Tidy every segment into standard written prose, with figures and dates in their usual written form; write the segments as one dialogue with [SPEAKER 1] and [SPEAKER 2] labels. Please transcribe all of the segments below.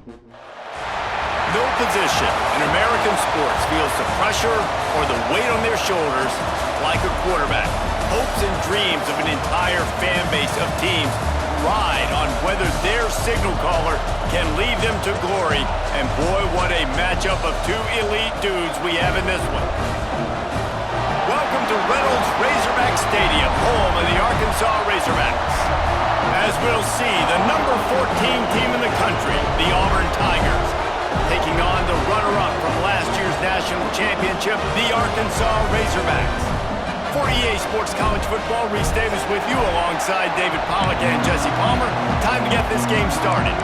[SPEAKER 1] No position in American sports feels the pressure or the weight on their shoulders like a quarterback. Hopes and dreams of an entire fan base of teams ride on whether their signal caller can lead them to glory. And boy, what a matchup of two elite dudes we have in this one. Welcome to Reynolds Razorback Stadium, home of the Arkansas Razorbacks. As we'll see, the number 14 team in the country, the Auburn Tigers, taking on the runner-up from last year's national championship, the Arkansas Razorbacks. For EA Sports College Football, Reese Davis with you alongside David Pollack and Jesse Palmer. Time to get this game started.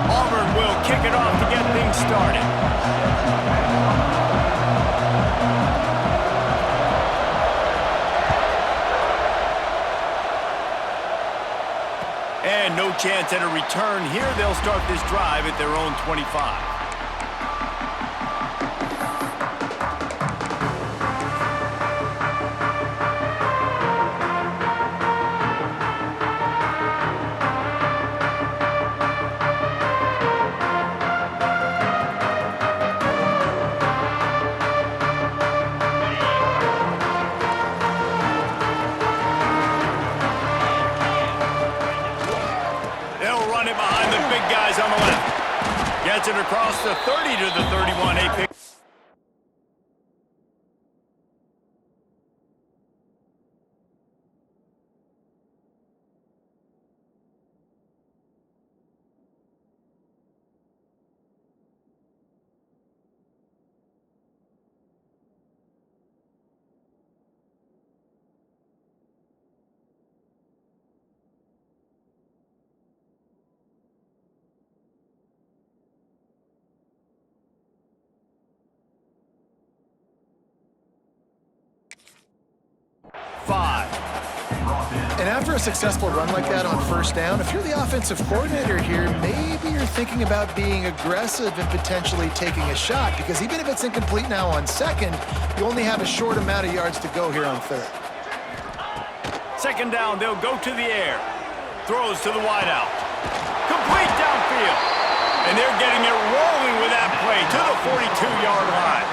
[SPEAKER 1] Auburn will kick it off to get things started. And no chance at a return here. They'll start this drive at their own 25. On the left. Gets it across the 30 to the 31. A pick.
[SPEAKER 2] And after a successful run like that on first down, if you're the offensive coordinator here, maybe you're thinking about being aggressive and potentially taking a shot, because even if it's incomplete now on second, you only have a short amount of yards to go here on third.
[SPEAKER 1] Second down, they'll go to the air. Throws to the wideout. Complete downfield. And they're getting it rolling with that play to the 42-yard line.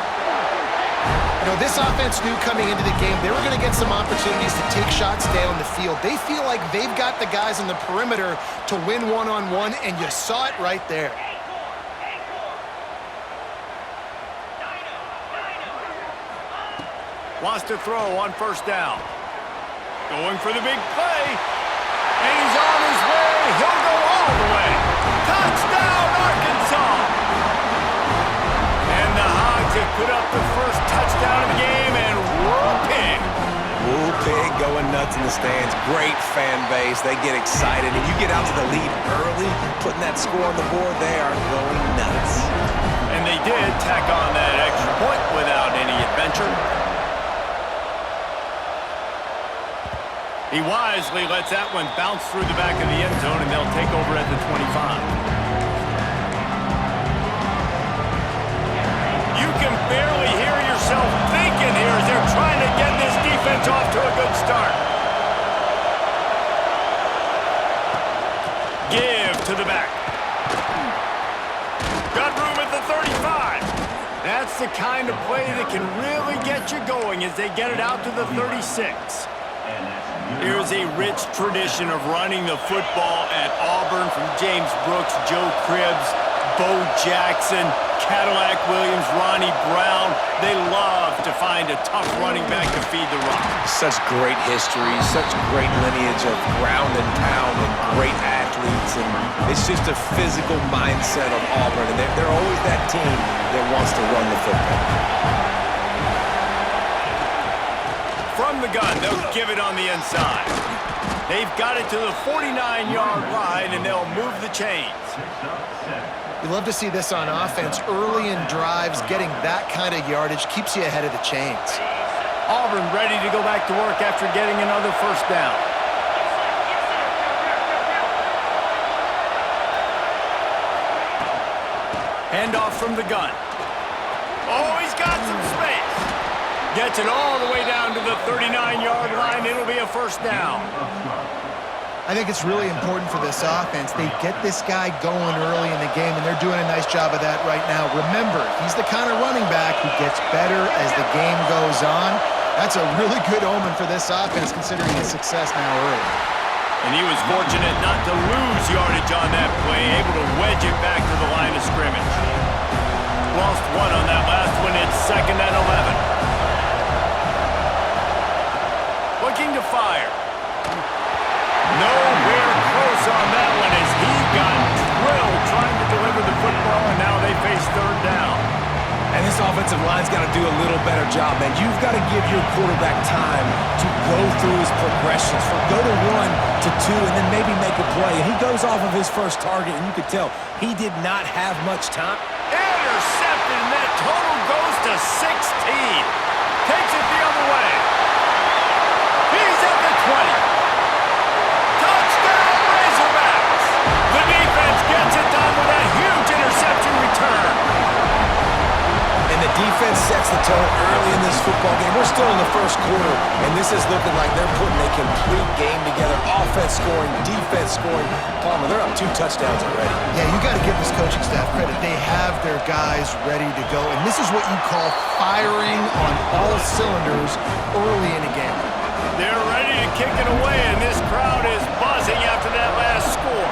[SPEAKER 2] You know, this offense knew coming into the game they were going to get some opportunities to take shots down the field. They feel like they've got the guys on the perimeter to win one-on-one, and you saw it right there.
[SPEAKER 1] Wants to throw on first down. Going for the big play. And he's on his way. He'll go all the way. Touchdown, Arkansas! And the Hogs have put up the first touchdown of the game, and Woo Pig.
[SPEAKER 3] Woo Pig going nuts in the stands. Great fan base. They get excited. And you get out to the lead early, putting that score on the board, they are going nuts.
[SPEAKER 1] And they did tack on that extra point without any adventure. He wisely lets that one bounce through the back of the end zone, and they'll take over at the 25. You can barely hear yourself thinking here as they're trying to get this defense off to a good start. Give to the back. Got room at the 35. That's the kind of play that can really get you going as they get it out to the 36. Here's a rich tradition of running the football at Auburn, from James Brooks, Joe Cribbs, Bo Jackson, Cadillac Williams, Ronnie Brown. They love to find a tough running back to feed the run.
[SPEAKER 3] Such great history, such great lineage of ground and pound and great athletes. And it's just a physical mindset of Auburn. And they're always that team that wants to run the football.
[SPEAKER 1] From the gun, they'll give it on the inside. They've got it to the 49-yard line, and they'll move the chains.
[SPEAKER 2] You love to see this on offense. Early in drives, getting that kind of yardage keeps you ahead of the chains.
[SPEAKER 1] Auburn ready to go back to work after getting another first down. Handoff from the gun. Oh, he's got some space. Gets it all the way down to the 39-yard line. It'll be a first down.
[SPEAKER 2] I think it's really important for this offense. They get this guy going early in the game, and they're doing a nice job of that right now. Remember, he's the kind of running back who gets better as the game goes on. That's a really good omen for this offense, considering his success now early.
[SPEAKER 1] And he was fortunate not to lose yardage on that play, able to wedge it back to the line of scrimmage. Lost one on that last one. It's 2nd and 11. Looking to fire. Nowhere close on that one as he got drilled trying to deliver the football, and now they face 3rd down.
[SPEAKER 3] And this offensive line's got to do a little better job, man. You've got to give your quarterback time to go through his progressions, from go to 1 to 2, and then maybe make a play. And he goes off of his first target, and you could tell he did not have much time.
[SPEAKER 1] Intercepted, and that total goes to 16. Takes it the other way. He's at the 20. Touchdown, Razorbacks! The defense gets it done with that huge interception return.
[SPEAKER 3] And the defense sets the tone early in this football game. We're still in the first quarter, and this is looking like they're putting a complete game together. Offense scoring, defense scoring. Palmer, they're up 2 touchdowns already.
[SPEAKER 2] Yeah, you got to give this coaching staff credit. They have their guys ready to go, and this is what you call firing on all cylinders early in a game.
[SPEAKER 1] They're ready to kick it away, and this crowd is buzzing after that last score.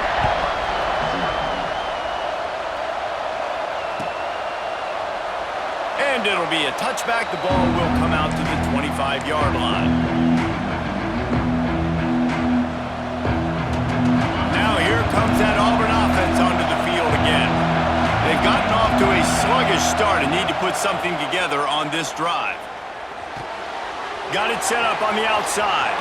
[SPEAKER 1] And it'll be a touchback. The ball will come out to the 25-yard line. Now here comes that Auburn offense onto the field again. They've gotten off to a sluggish start and need to put something together on this drive. Got it set up on the outside.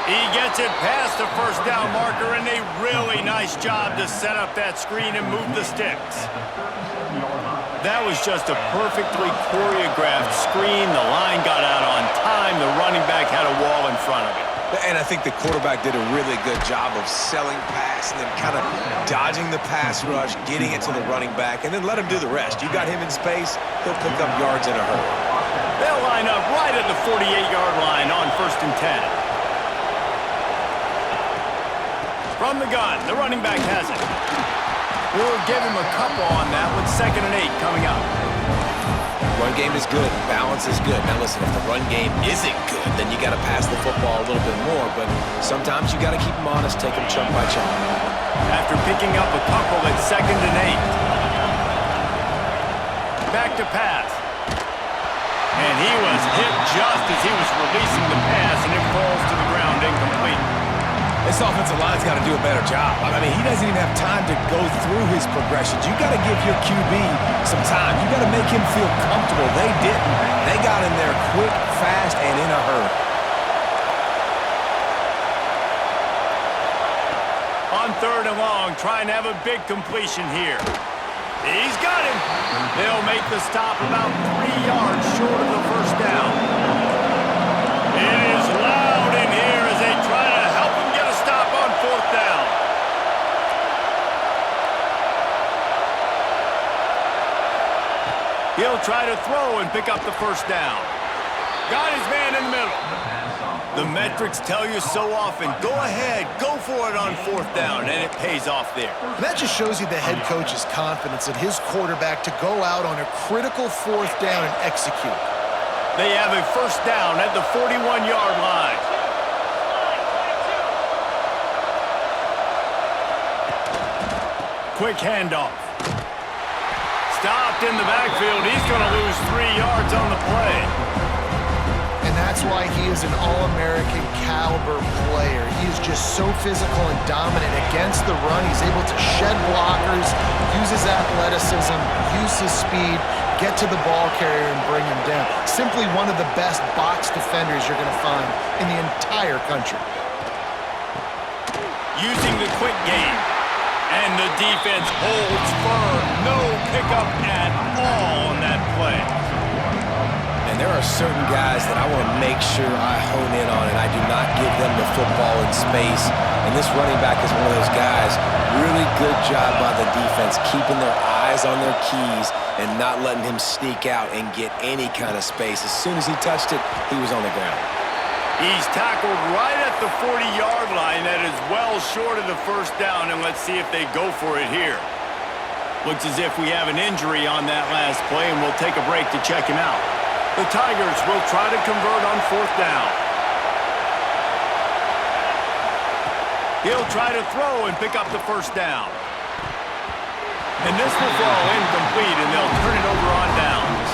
[SPEAKER 1] He gets it past the first down marker, and a really nice job to set up that screen and move the sticks. That was just a perfectly choreographed screen. The line got out on time. The running back had a wall in front of it.
[SPEAKER 3] And I think the quarterback did a really good job of selling pass and then kind of dodging the pass rush, getting it to the running back, and then let him do the rest. You got him in space, he'll pick up yards in a hurry.
[SPEAKER 1] They'll line up right at the 48-yard line on 1st and 10. From the gun, the running back has it. We'll give him a couple on that with 2nd and 8 coming up.
[SPEAKER 3] Run game is good. Balance is good. Now listen, if the run game isn't good, then you got to pass the football a little bit more. But sometimes you got to keep them honest, take them chunk by chunk.
[SPEAKER 1] After picking up a couple at 2nd and 8. Back to pass. And he was hit just as he was releasing the pass, and it falls to the ground incomplete.
[SPEAKER 3] This offensive line's got to do a better job. I mean, he doesn't even have time to go through his progressions. You got to give your QB some time. You got to make him feel comfortable. They didn't. They got in there quick, fast, and in a hurry.
[SPEAKER 1] On 3rd and long, trying to have a big completion here. He's got him. They'll make the stop about 3 yards short of the first down. It is loud in here as they try to help him get a stop on 4th down. He'll try to throw and pick up the first down. Got his man in the middle. The metrics tell you so often, go ahead, go for it on 4th down, and it pays off there.
[SPEAKER 2] That just shows you the head coach's confidence in his quarterback to go out on a critical 4th down and execute.
[SPEAKER 1] They have a first down at the 41-yard line. Quick handoff. Stopped in the backfield. He's going to lose 3 yards on the play.
[SPEAKER 2] And that's why he is an All-American caliber player. He is just so physical and dominant against the run. He's able to shed blockers, use his athleticism, use his speed, get to the ball carrier and bring him down. Simply one of the best box defenders you're going to find in the entire country.
[SPEAKER 1] Using the quick game. And the defense holds firm. No pickup at all on that play.
[SPEAKER 3] And there are certain guys that I want to make sure I hone in on, and I do not give them the football in space. And this running back is one of those guys. Really good job by the defense, keeping their eyes on their keys and not letting him sneak out and get any kind of space. As soon as he touched it, he was on the ground.
[SPEAKER 1] He's tackled right at the 40-yard line. That is well short of the first down, and let's see if they go for it here. Looks as if we have an injury on that last play, and we'll take a break to check him out. The Tigers will try to convert on fourth down. He'll try to throw and pick up the first down. And this will fall incomplete, and they'll turn it over on downs.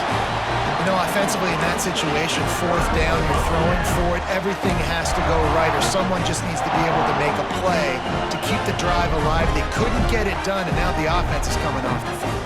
[SPEAKER 2] You know, offensively in that situation, fourth down, you're throwing for it, everything has to go right, or someone just needs to be able to make a play to keep the drive alive. They couldn't get it done, and now the offense is coming off the field.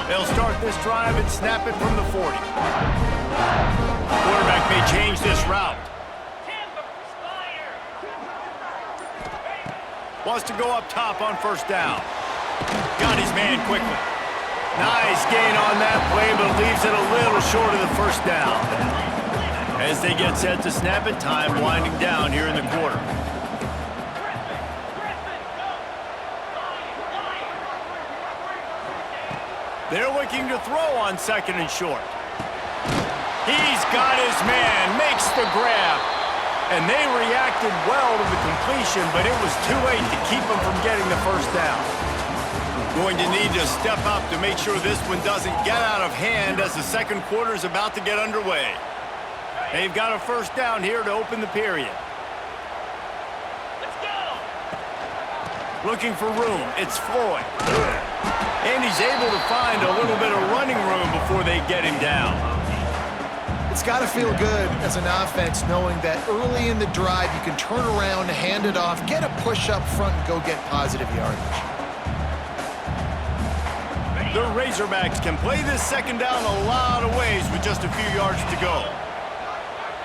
[SPEAKER 1] They'll start this drive and snap it from the 40. Quarterback may change this route. Wants to go up top on first down. Got his man quickly. Nice gain on that play, but leaves it a little short of the first down. As they get set to snap it, time winding down here in the quarter. They're looking to throw on second and short. He's got his man, makes the grab. And they reacted well to the completion, but it was too late to keep him from getting the first down. Going to need to step up to make sure this one doesn't get out of hand as the second quarter is about to get underway. They've got a first down here to open the period. Let's go! Looking for room, it's Floyd. And he's able to find a little bit of running room before they get him down.
[SPEAKER 2] It's got to feel good as an offense knowing that early in the drive you can turn around, hand it off, get a push up front, and go get positive yardage.
[SPEAKER 1] The Razorbacks can play this second down a lot of ways with just a few yards to go.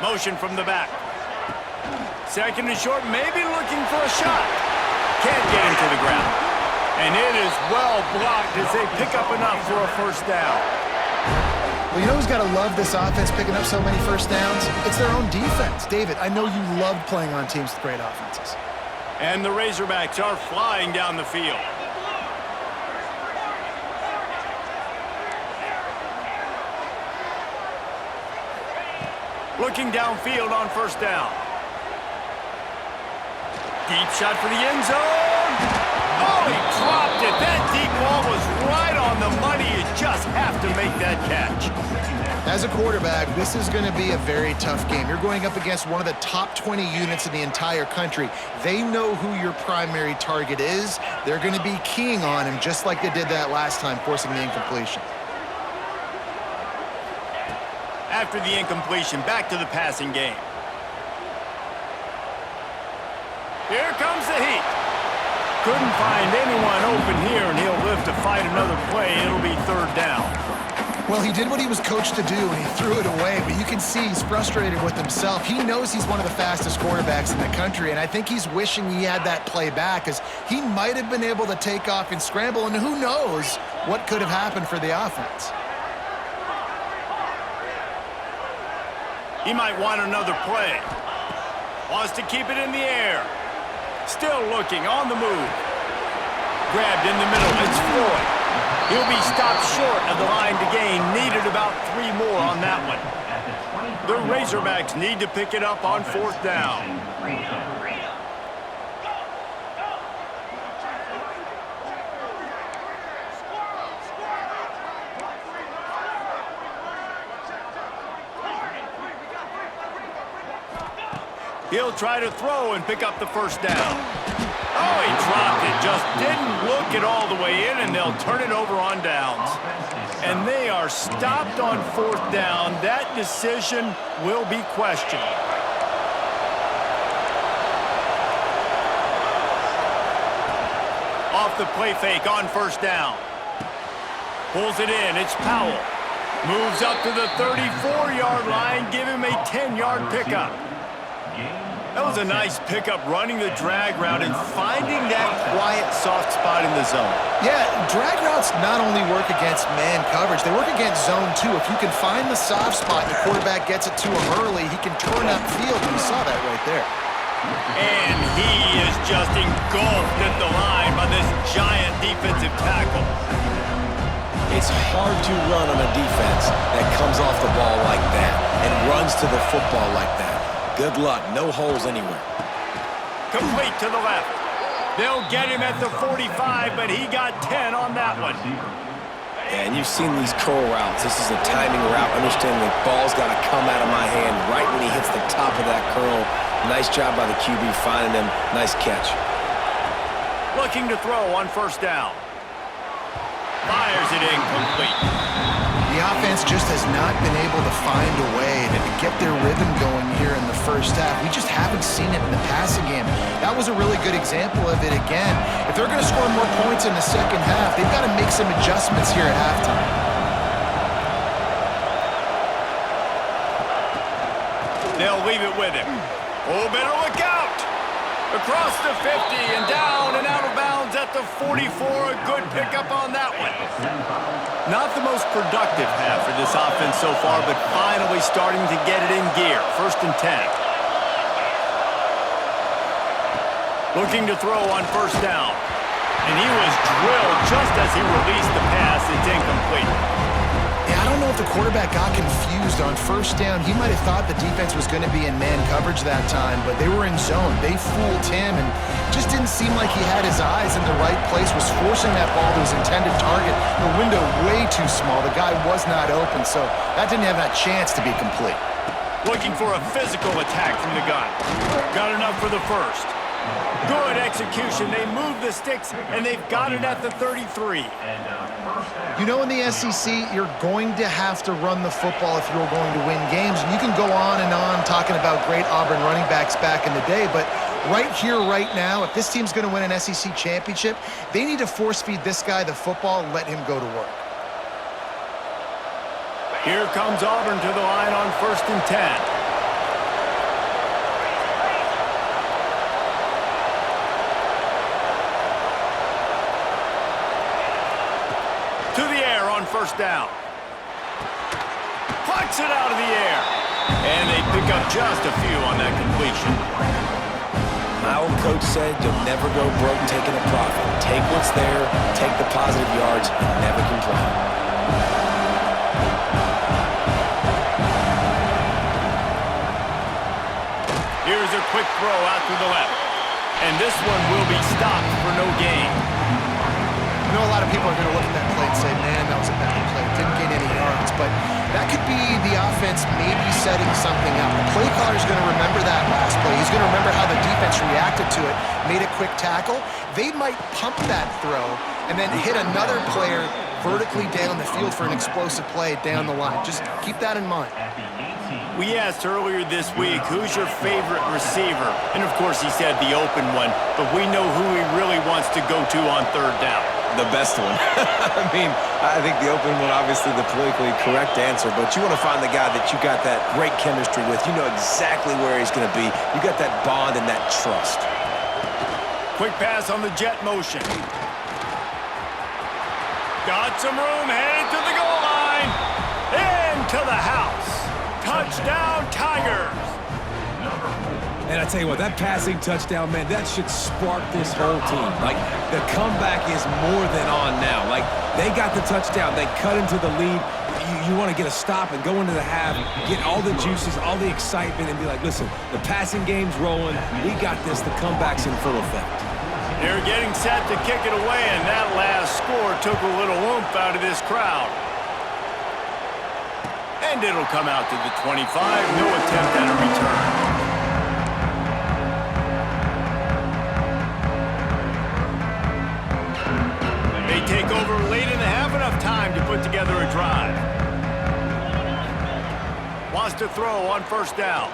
[SPEAKER 1] Motion from the back. Second and short, maybe looking for a shot. Can't get him to the ground. And it is well blocked as they pick up enough for a first down.
[SPEAKER 2] Well, you know who's got to love this offense picking up so many first downs? It's their own defense. David, I know you loved playing on teams with great offenses.
[SPEAKER 1] And the Razorbacks are flying down the field. Looking downfield on first down. Deep shot for the end zone. Oh, he dropped it. That deep ball was right on the money. You just have to make that catch.
[SPEAKER 2] As a quarterback, this is going to be a very tough game. You're going up against one of the top 20 units in the entire country. They know who your primary target is. They're going to be keying on him just like they did that last time, forcing the incompletion.
[SPEAKER 1] After the incompletion, back to the passing game. Here comes the heat. Couldn't find anyone open here, and he'll live to fight another play. It'll be third down.
[SPEAKER 2] Well, he did what he was coached to do, and he threw it away, but you can see he's frustrated with himself. He knows he's one of the fastest quarterbacks in the country, and I think he's wishing he had that play back, because he might have been able to take off and scramble, and who knows what could have happened for the offense.
[SPEAKER 1] He might want another play. Wants to keep it in the air. Still looking, on the move. Grabbed in the middle, it's Floyd. He'll be stopped short of the line to gain. Needed about 3 more on that one. The Razorbacks need to pick it up on fourth down. He'll try to throw and pick up the first down. Oh, he dropped it. Just didn't look it all the way in, and they'll turn it over on downs. And they are stopped on fourth down. That decision will be questioned. Off the play fake on first down. Pulls it in. It's Powell. Moves up to the 34-yard line. Give him a 10-yard pickup. That was a nice pickup, running the drag route and finding that quiet, soft spot in the zone.
[SPEAKER 2] Yeah, drag routes not only work against man coverage, they work against zone too. If you can find the soft spot and the quarterback gets it to him early, he can turn upfield, and you saw that right there.
[SPEAKER 1] And he is just engulfed at the line by this giant defensive tackle.
[SPEAKER 3] It's hard to run on a defense that comes off the ball like that and runs to the football like that. Good luck. No holes anywhere.
[SPEAKER 1] Complete to the left. They'll get him at the 45, but he got 10 on that one.
[SPEAKER 3] And you've seen these curl routes. This is a timing route. Understanding the ball's got to come out of my hand right when he hits the top of that curl. Nice job by the QB finding him. Nice catch.
[SPEAKER 1] Looking to throw on first down. Fires it incomplete.
[SPEAKER 2] The offense just has not been able to find a way to get their rhythm going here in the first half. We just haven't seen it in the passing game. That was a really good example of it again. If they're going to score more points in the second half, they've got to make some adjustments here at halftime.
[SPEAKER 1] They'll leave it with him. Oh, better look out! Across the 50 and down and out of bounds at the 44. A good pickup on that one. Not the most productive half for this offense so far, but finally starting to get it in gear. First and 10. Looking to throw on first down. And he was drilled just as he released the pass. It's incomplete.
[SPEAKER 2] Yeah, I don't know if the quarterback got confused on first down. He might have thought the defense was going to be in man coverage that time, but they were in zone. They fooled him and just didn't seem like he had his eyes in the right place, was forcing that ball to his intended target. The window way too small. The guy was not open, so that didn't have that chance to be complete.
[SPEAKER 1] Looking for a physical attack from the gun. Got enough for the first. Good execution. They move the sticks, and they've got it at the 33.
[SPEAKER 2] You know, in the SEC, you're going to have to run the football if you're going to win games. And you can go on and on talking about great Auburn running backs back in the day, but right here, right now, if this team's going to win an SEC championship, they need to force-feed this guy the football and let him go to work.
[SPEAKER 1] Here comes Auburn to the line on first and 10. To the air on first down. Plucks it out of the air. And they pick up just a few on that completion.
[SPEAKER 3] My old coach said you'll never go broke taking a profit. Take what's there, take the positive yards, and never complain.
[SPEAKER 1] Here's a quick throw out to the left. And this one will be stopped for no gain.
[SPEAKER 2] I know a lot of people are going to look at that play and say, man, that was a bad play. Didn't gain any yards. But that could be the offense maybe setting something up. The play caller is going to remember that last play. He's going to remember how the defense reacted to it, made a quick tackle. They might pump that throw and then hit another player vertically down the field for an explosive play down the line. Just keep that in mind.
[SPEAKER 1] We asked earlier this week, who's your favorite receiver? And of course he said the open one, but we know who he really wants to go to on third down.
[SPEAKER 3] The best one. I mean, I think the open one, obviously the politically correct answer, but you want to find the guy that you got that great chemistry with. You know exactly where he's going to be. You got that bond and that trust.
[SPEAKER 1] Quick pass on the jet motion. Got some room, headed to the goal line. Into the house. Touchdown, Tigers.
[SPEAKER 3] And I tell you what, that passing touchdown, man, that should spark this whole team. Like, the comeback is more than on now. Like, they got the touchdown. They cut into the lead. You want to get a stop and go into the half, get all the juices, all the excitement, and be like, listen, the passing game's rolling. We got this. The comeback's in full effect.
[SPEAKER 1] They're getting set to kick it away, and that last score took a little oomph out of this crowd. And it'll come out to the 25. No attempt at a return. over late in the half, enough time to put together a drive. Wants to throw on first down.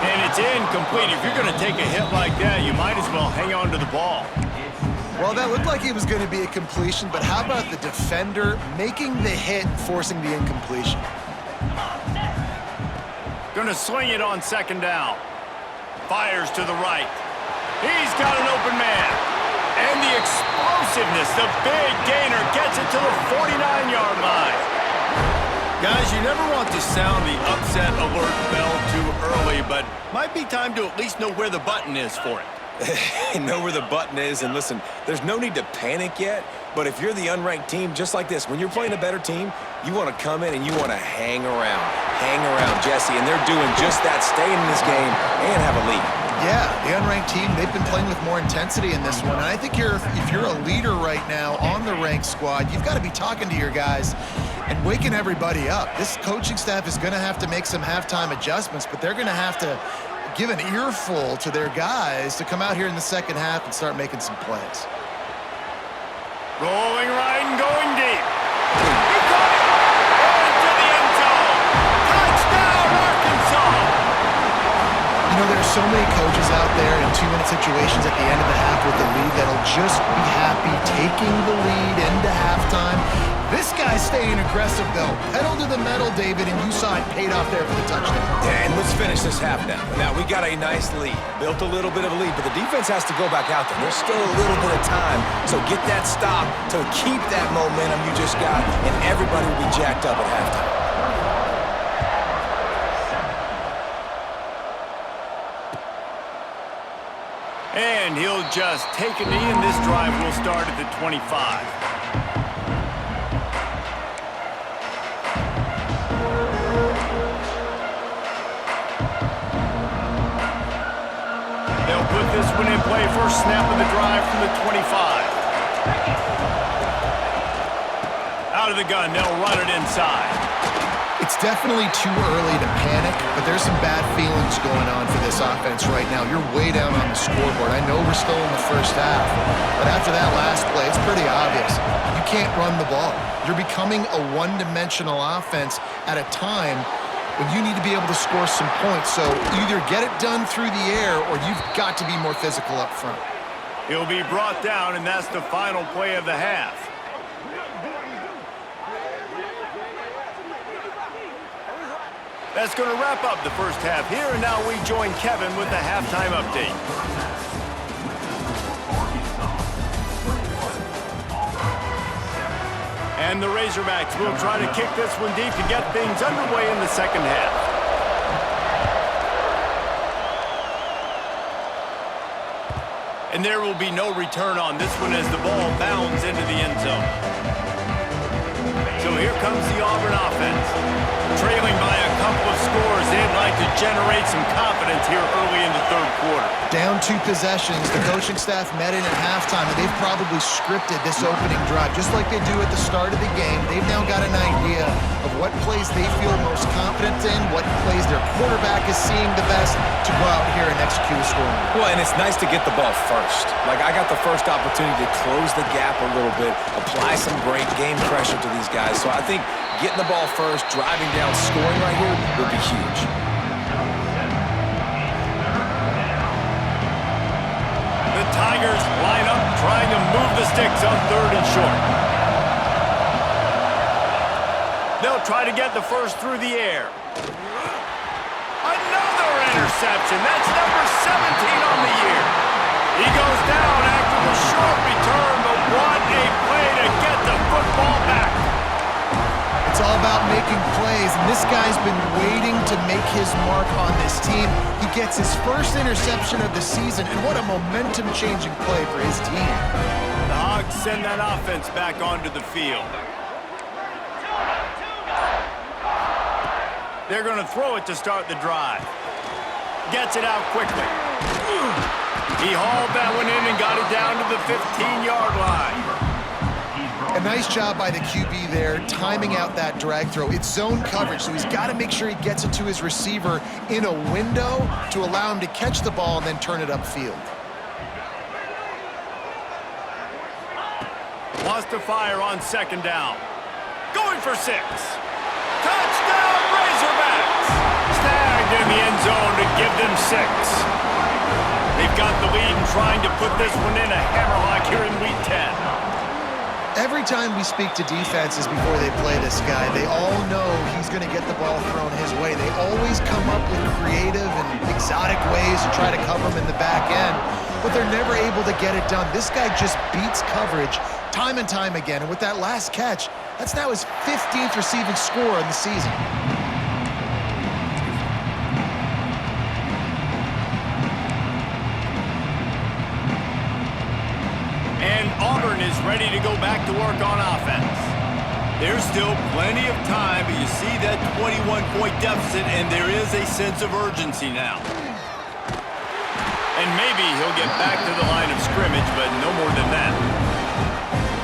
[SPEAKER 1] And it's incomplete. If you're going to take a hit like that, you might as well hang on to the ball.
[SPEAKER 2] Well, that looked like it was going to be a completion, but how about the defender making the hit, forcing the incompletion?
[SPEAKER 1] Going to swing it on second down. Fires to the right. He's got an open man. And the explosiveness, the big gainer gets it to the 49-yard line. Guys, you never want to sound the upset alert bell too early, but might be time to at least know where the button is for it.
[SPEAKER 3] Know where the button is, and listen, there's no need to panic yet, but if you're the unranked team, just like this, when you're playing a better team, you want to come in and you want to hang around, Jesse, and they're doing just that, staying in this game and have a lead.
[SPEAKER 2] Yeah, the unranked team, they've been playing with more intensity in this one, and I think if you're a leader right now on the ranked squad, you've got to be talking to your guys and waking everybody up. This coaching staff is going to have to make some halftime adjustments, but they're going to have to give an earful to their guys to come out here in the second half and start making some plays.
[SPEAKER 1] Rolling right and going deep. He caught it! Into the end zone! Touchdown, Arkansas!
[SPEAKER 2] You know, there's so many coaches out there in 2-minute situations at the end of the half with the lead that'll just be happy taking the lead into halftime. This guy's staying aggressive, though. Pedal to the metal, David, and you saw it paid off there for the touchdown.
[SPEAKER 3] And let's finish this half now. Now, we got a nice lead. Built a little bit of a lead, but the defense has to go back out there. There's still a little bit of time, so get that stop to keep that momentum you just got, and everybody will be jacked up at halftime.
[SPEAKER 1] And he'll just take a knee, and this drive will start at the 25. They'll put this one in play. First snap of the drive from the 25. Out of the gun, they'll run it inside.
[SPEAKER 2] It's definitely too early to panic, but there's some bad feelings going on for this offense right now. You're way down on the scoreboard. I know we're still in the first half, but after that last play, it's pretty obvious. You can't run the ball. You're becoming a one-dimensional offense at a time when you need to be able to score some points. So either get it done through the air or you've got to be more physical up front.
[SPEAKER 1] He'll be brought down, and that's the final play of the half. That's going to wrap up the first half here, and now we join Kevin with the halftime update. And the Razorbacks will try to kick this one deep to get things underway in the second half. And there will be no return on this one as the ball bounds into the end zone. So here comes the Auburn offense. Trailing by a couple of scores, they'd like to generate some confidence here early in the third quarter.
[SPEAKER 2] Down 2 possessions, the coaching staff met in at halftime, and they've probably scripted this opening drive, just like they do at the start of the game. They've now got an idea of what plays they feel most confident in, what plays their quarterback is seeing the best to go out here and execute a scoring.
[SPEAKER 3] Well, and it's nice to get the ball first. Like, I got the first opportunity to close the gap a little bit, apply some great game pressure to these guys. So I think getting the ball first, driving down, scoring right here would be huge.
[SPEAKER 1] The Tigers line up, trying to move the sticks on third and short. They'll try to get the first through the air. Another interception. That's number 17 on the year. He goes down after the short return, but what a play to get the football back.
[SPEAKER 2] It's all about making plays, and this guy's been waiting to make his mark on this team. He gets his first interception of the season, and what a momentum-changing play for his team.
[SPEAKER 1] The Hogs send that offense back onto the field. They're going to throw it to start the drive. Gets it out quickly. He hauled that one in and got it down to the 15-yard line.
[SPEAKER 2] A nice job by the QB there, timing out that drag throw. It's zone coverage, so he's got to make sure he gets it to his receiver in a window to allow him to catch the ball and then turn it upfield.
[SPEAKER 1] Wants to fire on second down. Going for 6. Touchdown, Razorbacks! Snagged in the end zone to give them 6. They've got the lead and trying to put this one in a hammerlock here in Week 10.
[SPEAKER 2] Every time we speak to defenses before they play this guy, they all know he's going to get the ball thrown his way. They always come up with creative and exotic ways to try to cover him in the back end, but they're never able to get it done. This guy just beats coverage time and time again, and with that last catch, that's now his 15th receiving score in the season.
[SPEAKER 1] And Auburn is ready to go back to work on offense. There's still plenty of time, but you see that 21-point deficit, and there is a sense of urgency now. And maybe he'll get back to the line of scrimmage, but no more than that.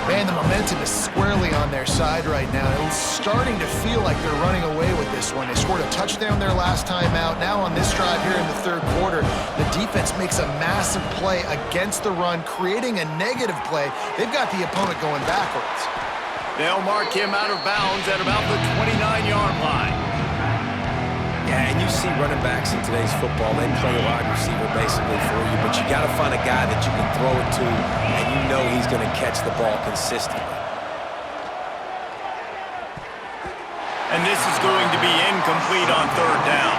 [SPEAKER 2] Man, the momentum is squarely on their side right now. It's starting to feel like they're running away with this one. They scored a touchdown their last time out. Now on this drive here in the third quarter, the defense makes a massive play against the run, creating a negative play. They've got the opponent going backwards.
[SPEAKER 1] They'll mark him out of bounds at about the 29-yard line.
[SPEAKER 3] Yeah, and you see running backs in today's football, they play a wide receiver basically for you, but you got to find a guy that you can throw it to, and you know he's going to catch the ball consistently.
[SPEAKER 1] And this is going to be incomplete on third down.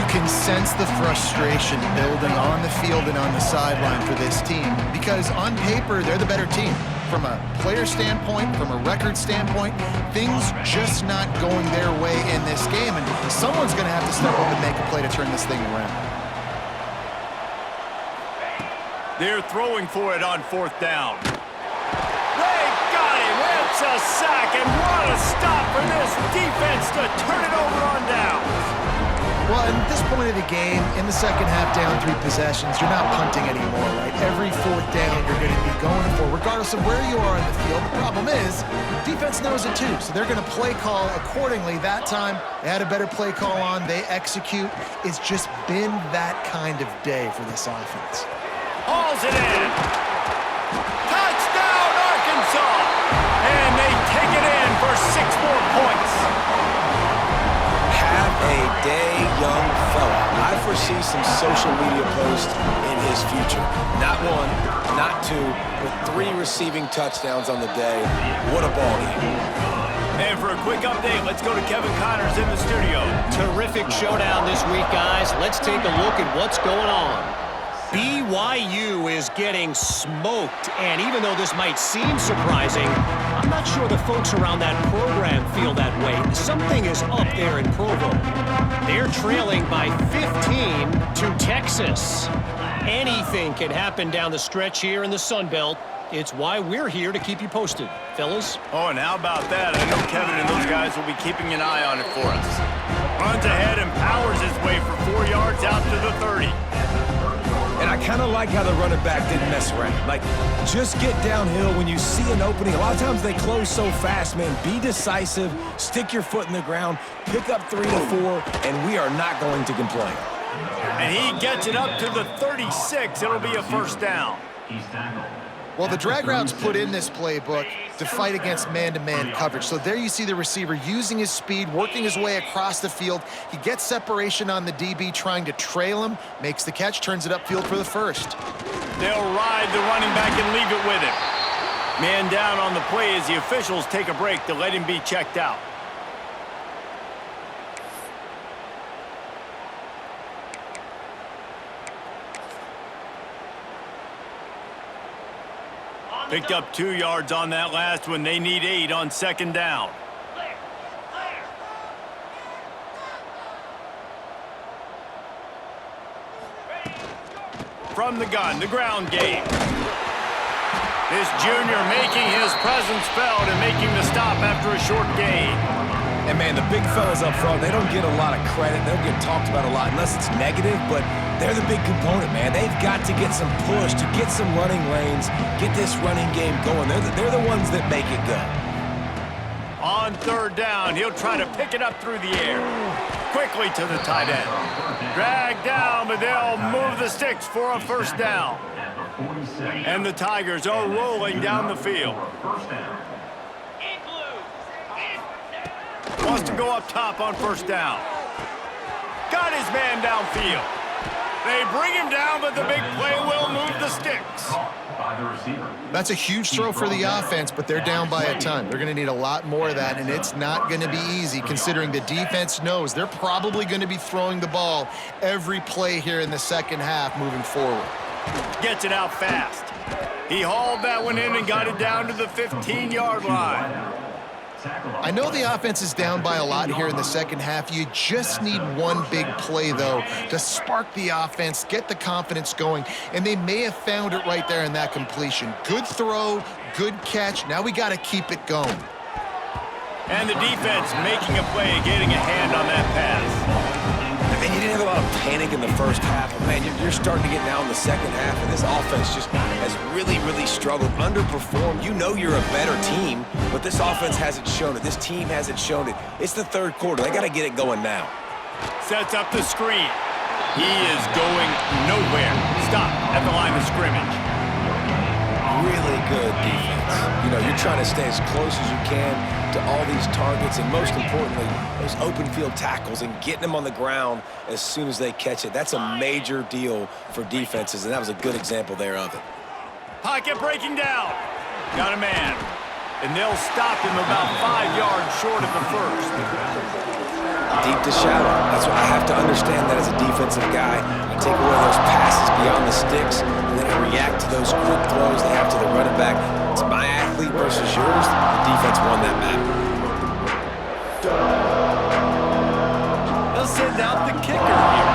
[SPEAKER 2] You can sense the frustration building on the field and on the sideline for this team, because on paper, they're the better team. From a player standpoint, from a record standpoint, things just not going their way in this game, and someone's going to have to step up and make a play to turn this thing around.
[SPEAKER 1] They're throwing for it on fourth down. They got him. It's a sack, and what a stop for this defense to turn it over on downs.
[SPEAKER 2] Well, at this point of the game, in the second half, down 3 possessions, you're not punting anymore, right? Every fourth down you're going to be going for, regardless of where you are in the field. The problem is, defense knows it too, so they're going to play call accordingly. That time, they had a better play call on. They execute. It's just been that kind of day for this offense.
[SPEAKER 1] Hauls it in. Touchdown, Arkansas! And they take it in for 6 more points.
[SPEAKER 3] Have a day, young fella. I foresee some social media posts in his future. Not 1, not 2, but 3 receiving touchdowns on the day. What a ball game.
[SPEAKER 1] And for a quick update, let's go to Kevin Connors in the studio.
[SPEAKER 4] Terrific showdown this week, guys. Let's take a look at what's going on. BYU is getting smoked, and even though this might seem surprising, I'm not sure the folks around that program feel that way. Something is up there in Provo. They're trailing by 15 to Texas. Anything can happen down the stretch here in the Sun Belt. It's why we're here to keep you posted, fellas.
[SPEAKER 1] Oh, and how about that? I know Kevin and those guys will be keeping an eye on it for us. Runs ahead and powers his way for 4 yards out to the 30.
[SPEAKER 3] And I kind of like how the running back didn't mess around. Like, just get downhill when you see an opening. A lot of times they close so fast, man. Be decisive, stick your foot in the ground, pick up 3 to 4, and we are not going to complain.
[SPEAKER 1] And he gets it up to the 36. It'll be a first down.
[SPEAKER 2] Well, the drag routes put in this playbook to fight against man-to-man coverage. So there you see the receiver using his speed, working his way across the field. He gets separation on the DB, trying to trail him, makes the catch, turns it upfield for the first.
[SPEAKER 1] They'll ride the running back and leave it with him. Man down on the play as the officials take a break to let him be checked out. Picked up 2 yards on that last one. They need 8 on second down. From the gun, the ground game. This junior making his presence felt and making the stop after a short gain.
[SPEAKER 3] And, man, the big fellas up front, they don't get a lot of credit. They don't get talked about a lot unless it's negative, but they're the big component, man. They've got to get some push, to get some running lanes, get this running game going. They're the ones that make it go.
[SPEAKER 1] On third down, he'll try to pick it up through the air. Quickly to the tight end. Dragged down, but they'll move the sticks for a first down. And the Tigers are rolling down the field. Wants to go up top on first down. Got his man downfield. They bring him down, but the big play will move the sticks.
[SPEAKER 2] That's a huge throw for the offense, but they're down by a ton. They're going to need a lot more of that, and it's not going to be easy considering the defense knows they're probably going to be throwing the ball every play here in the second half moving forward.
[SPEAKER 1] Gets it out fast. He hauled that one in and got it down to the 15-yard line.
[SPEAKER 2] I know the offense is down by a lot here in the second half. You just need one big play, though, to spark the offense, get the confidence going, and they may have found it right there in that completion. Good throw, good catch. Now we got to keep it going.
[SPEAKER 1] And the defense making a play, getting a hand on that pass.
[SPEAKER 3] And you didn't have a lot of panic in the first half, but man, you're starting to get now in the second half, and this offense just has really struggled, underperformed. You know you're a better team, but this offense hasn't shown it. This team hasn't shown it. It's the third quarter. They got to get it going now.
[SPEAKER 1] Sets up the screen. He is going nowhere. Stop at the line of scrimmage.
[SPEAKER 3] Really good defense. You know, you're trying to stay as close as you can to all these targets, and most importantly, those open field tackles and getting them on the ground as soon as they catch it. That's a major deal for defenses, and that was a good example there of it.
[SPEAKER 1] Pocket breaking down. Got a man. And they'll stop him about 5 yards short of the first.
[SPEAKER 3] Deep to shallow. That's what I have to understand that as a defensive guy. I take away those passes beyond the sticks, and then I react to those quick throws they have to the running back. It's my athlete versus yours. The defense won that battle.
[SPEAKER 1] They'll send out the kicker here.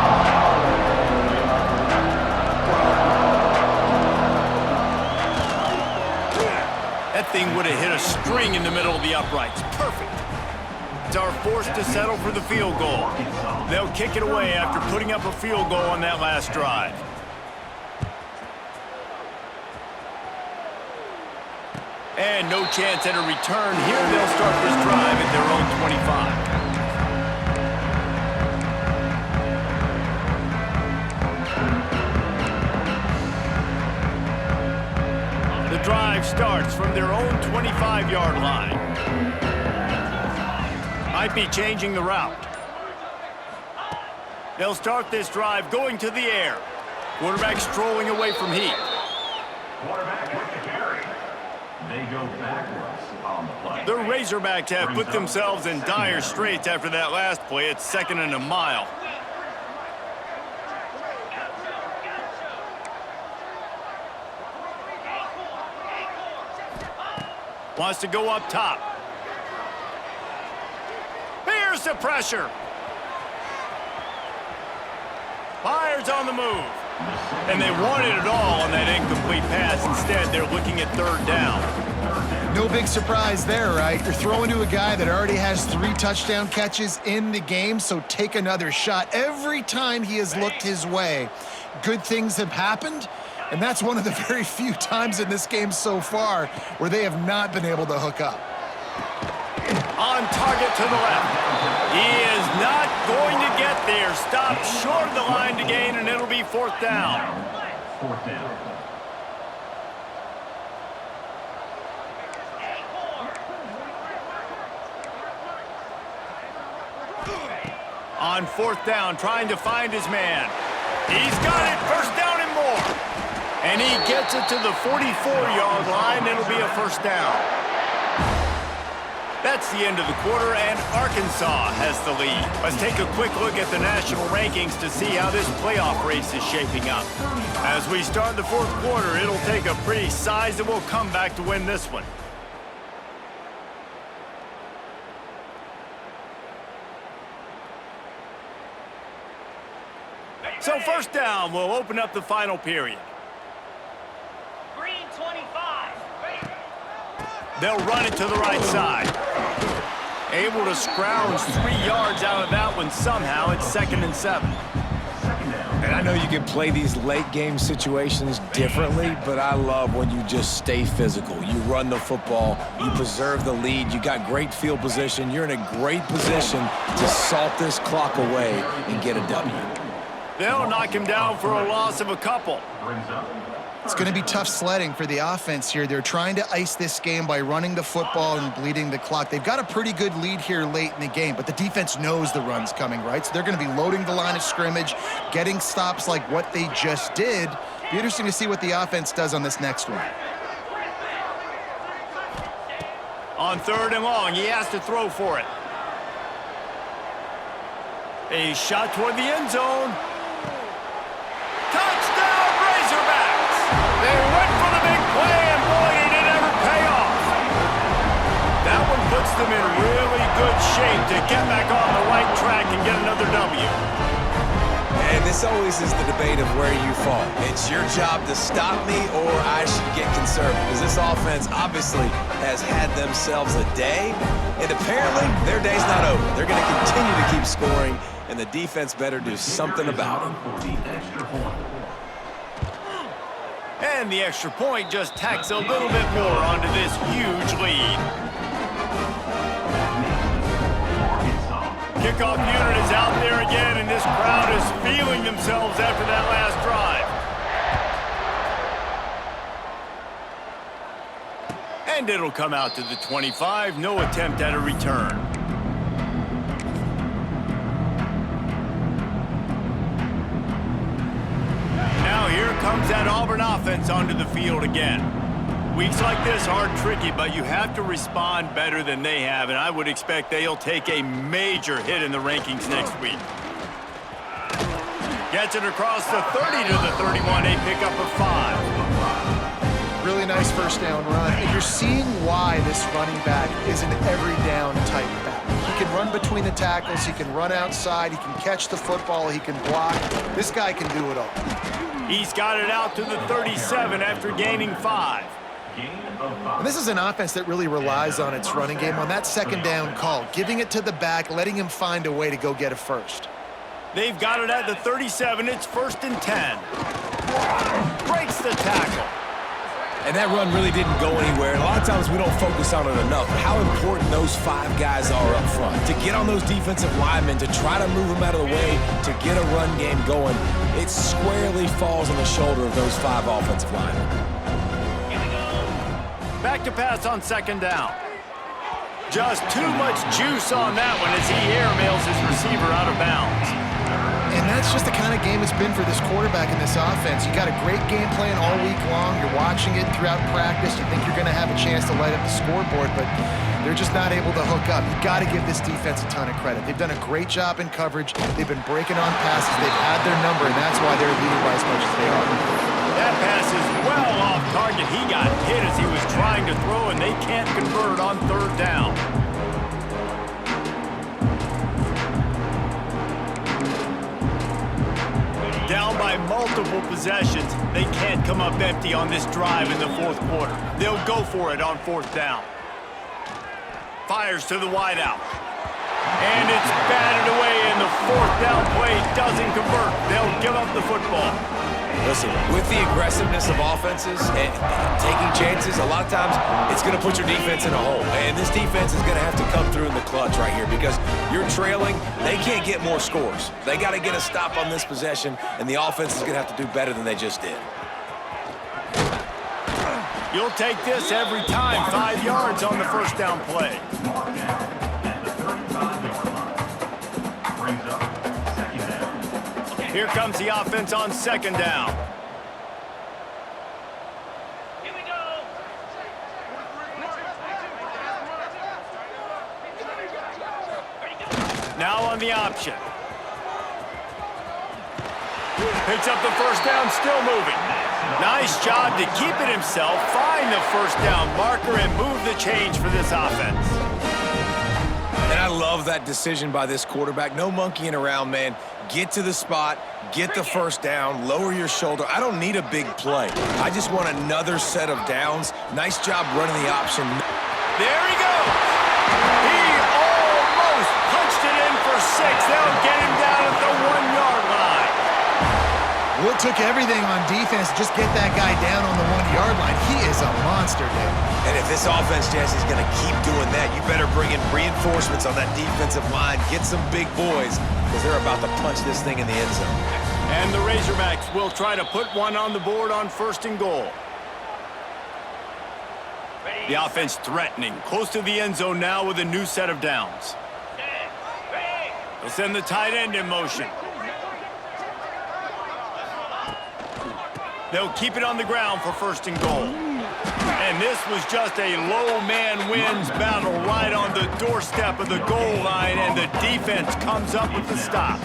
[SPEAKER 1] That thing would have hit a string in the middle of the uprights. Perfect. Are forced to settle for the field goal. They'll kick it away after putting up a field goal on that last drive. And no chance at a return here. They'll start this drive at their own 25. The drive starts from their own 25-yard line. Might be changing the route. They'll start this drive going to the air. Quarterback strolling away from heat.
[SPEAKER 5] Quarterback with the carry. They go backwards on the play.
[SPEAKER 1] The Razorbacks have put themselves in dire straits after that last play. It's 2nd and a mile. Wants to go up top. Here's the pressure. Fires on the move. And they wanted it all on that incomplete pass. Instead, they're looking at 3rd down.
[SPEAKER 2] No big surprise there, right? You're throwing to a guy that already has 3 touchdown catches in the game, so take another shot. Every time he has looked his way, good things have happened, and that's one of the very few times in this game so far where they have not been able to hook up.
[SPEAKER 1] On target to the left. He is not going to get there. Stopped short of the line to gain, and it'll be 4th down.
[SPEAKER 5] 4th down.
[SPEAKER 1] On 4th down, trying to find his man. He's got it. 1st down and more. And he gets it to the 44-yard line. It'll be a 1st down. That's the end of the quarter, and Arkansas has the lead. Let's take a quick look at the national rankings to see how this playoff race is shaping up. As we start the 4th quarter, it'll take a pretty sizable comeback to win this one. So 1st down will open up the final period.
[SPEAKER 6] Green 25.
[SPEAKER 1] They'll run it to the right side. Able to scrounge 3 yards out of that one somehow. It's 2nd and 7.
[SPEAKER 3] And I know you can play these late game situations differently, but I love when you just stay physical. You run the football, you preserve the lead, you got great field position, you're in a great position to salt this clock away and get a W.
[SPEAKER 1] They'll knock him down for a loss of a couple.
[SPEAKER 2] It's going to be tough sledding for the offense here. They're trying to ice this game by running the football and bleeding the clock. They've got a pretty good lead here late in the game, but the defense knows the run's coming, right? So they're going to be loading the line of scrimmage, getting stops like what they just did. Be interesting to see what the offense does on this next one.
[SPEAKER 1] On 3rd and long, he has to throw for it. A shot toward the end zone. Touchdown, Razorbacks! They went for the big play, and boy, did it ever pay off. That one puts them in really good shape to get back on the right track and get another W.
[SPEAKER 3] And this always is the debate of where you fall. It's your job to stop me, or I should get conservative. Because this offense obviously has had themselves a day, and apparently their day's not over. They're going to continue to keep scoring, and the defense better do something about it.
[SPEAKER 1] And the extra point just tacks a little bit more onto this huge lead. Kickoff unit is out there again, and this crowd is feeling themselves after that last drive. And it'll come out to the 25. No attempt at a return. Now here comes that Auburn offense onto the field again. Weeks like this are tricky, but you have to respond better than they have, and I would expect they'll take a major hit in the rankings next week. Gets it across the 30 to the 31, a pickup of 5.
[SPEAKER 2] Really nice first down run, and you're seeing why this running back is an every down type back. He can run between the tackles, he can run outside, he can catch the football, he can block. This guy can do it all.
[SPEAKER 1] He's got it out to the 37 after gaining 5.
[SPEAKER 2] And this is an offense that really relies on its running game on that second down call, giving it to the back, letting him find a way to go get a first.
[SPEAKER 1] They've got it at the 37. It's 1st and 10. Breaks the tackle.
[SPEAKER 3] And that run really didn't go anywhere. And a lot of times we don't focus on it enough. How important those 5 guys are up front. To get on those defensive linemen, to try to move them out of the way, to get a run game going, it squarely falls on the shoulder of those 5 offensive linemen.
[SPEAKER 1] Back to pass on 2nd down. Just too much juice on that one as he airmails his receiver out of bounds.
[SPEAKER 2] And that's just the kind of game it's been for this quarterback in this offense. You got a great game plan all week long. You're watching it throughout practice. You think you're going to have a chance to light up the scoreboard, but they're just not able to hook up. You've got to give this defense a ton of credit. They've done a great job in coverage. They've been breaking on passes. They've had their number, and that's why they're leading by as much as they are.
[SPEAKER 1] That pass is well off target. He got hit as he was trying to throw, and they can't convert on 3rd down. Down by multiple possessions, they can't come up empty on this drive in the 4th quarter. They'll go for it on 4th down. Fires to the wideout. And it's batted away, and the 4th down play doesn't convert. They'll give up the football.
[SPEAKER 3] Listen, with the aggressiveness of offenses and taking chances, a lot of times it's going to put your defense in a hole. And this defense is going to have to come through in the clutch right here because you're trailing. They can't get more scores. They got to get a stop on this possession, and the offense is going to have to do better than they just did.
[SPEAKER 1] You'll take this every time. 5 yards on the 1st down play. Here comes the offense on 2nd down.
[SPEAKER 6] Here we go.
[SPEAKER 1] Now on the option. Picks up the 1st down, still moving. Nice job to keep it himself, find the 1st down marker, and move the change for this offense.
[SPEAKER 3] And I love that decision by this quarterback. No monkeying around, man. Get to the spot, get the 1st down, lower your shoulder. I don't need a big play. I just want another set of downs. Nice job running the option.
[SPEAKER 1] There he goes. He almost punched it in for 6. They'll get him down at the 1-yard line.
[SPEAKER 2] Well, it took everything on defense to just get that guy down on the 1-yard line. He is a monster, dude.
[SPEAKER 3] And if this offense, Jesse, is going to keep doing that, you better bring in reinforcements on that defensive line. Get some big boys because they're about to punch this thing in the end zone.
[SPEAKER 1] And the Razorbacks will try to put one on the board on 1st and goal. The offense threatening, close to the end zone now with a new set of downs. They'll send the tight end in motion. They'll keep it on the ground for 1st and goal. And this was just a low man wins battle right on the doorstep of the goal line, and the defense comes up with the stop.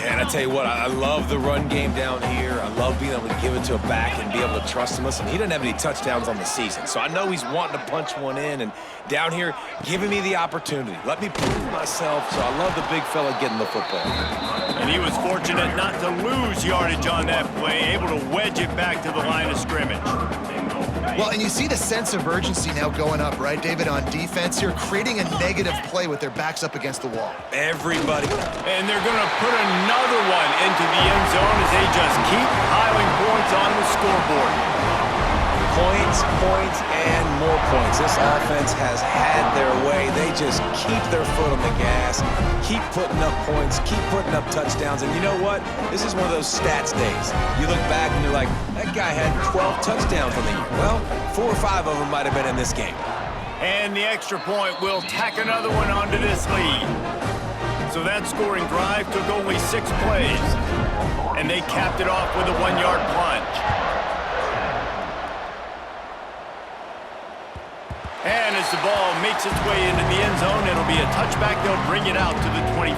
[SPEAKER 3] Yeah, and I tell you what, I love the run game down here. I love being able to give it to a back and be able to trust him. Listen, he doesn't have any touchdowns on the season, so I know he's wanting to punch one in, and down here, giving me the opportunity. Let me prove myself, so I love the big fella getting the football.
[SPEAKER 1] And he was fortunate not to lose yardage on that play, able to wedge it back to the line of scrimmage.
[SPEAKER 2] Well, and you see the sense of urgency now going up, right, David, on defense here, creating a negative play with their backs up against the wall.
[SPEAKER 3] Everybody.
[SPEAKER 1] And they're going to put another one into the end zone as they just keep piling points on the scoreboard.
[SPEAKER 3] Points, points, and more points. This offense has had their way. They just keep their foot on the gas, keep putting up points, keep putting up touchdowns. And you know what? This is one of those stats days. You look back and you're like, that guy had 12 touchdowns on the year. Well, 4 or 5 of them might have been in this game.
[SPEAKER 1] And the extra point will tack another one onto this lead. So that scoring drive took only 6 plays. And they capped it off with a 1-yard plunge. And as the ball makes its way into the end zone, it'll be a touchback. They'll bring it out to the 25.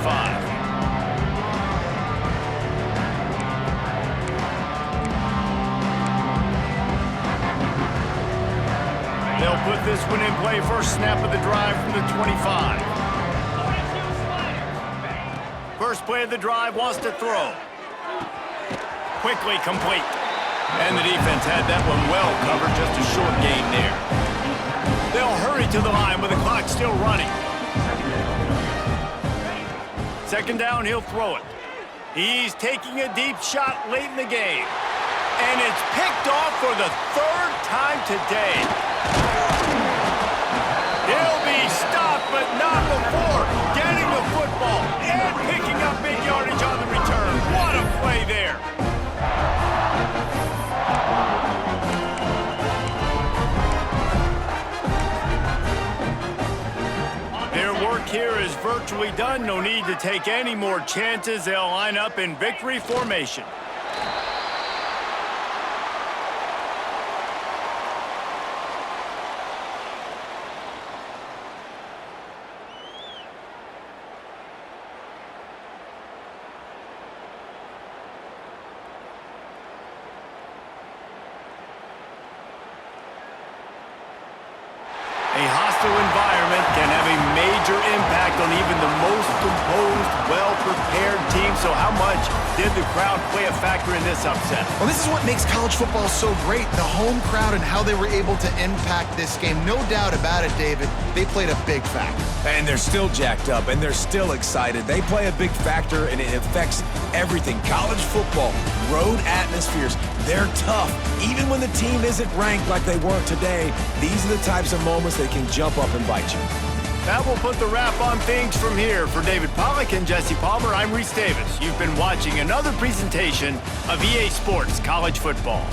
[SPEAKER 1] They'll put this one in play. First snap of the drive from the 25. First play of the drive, wants to throw. Quickly complete. And the defense had that one well covered, just a short gain there. They'll hurry to the line with the clock still running. 2nd down, he'll throw it. He's taking a deep shot late in the game. And it's picked off for the 3rd time today. He'll be stopped, but not before getting the football and picking up big yardage on the return. What a play there. Their work here is virtually done. No need to take any more chances. They'll line up in victory formation. A hostile environment can have a major impact on even the most composed, well-prepared team. So how much did the crowd play a factor in this upset?
[SPEAKER 2] Well, this is what makes college football so great, the home crowd and how they were able to impact this game. No doubt about it, David. They played a big factor.
[SPEAKER 3] And they're still jacked up, and they're still excited. They play a big factor, and it affects everything. College football, road atmospheres, they're tough. Even when the team isn't ranked like they weren't today, these are the types of moments that can jump up and bite you.
[SPEAKER 1] That will put the wrap on things from here. For David Pollack and Jesse Palmer, I'm Reese Davis. You've been watching another presentation of EA Sports College Football.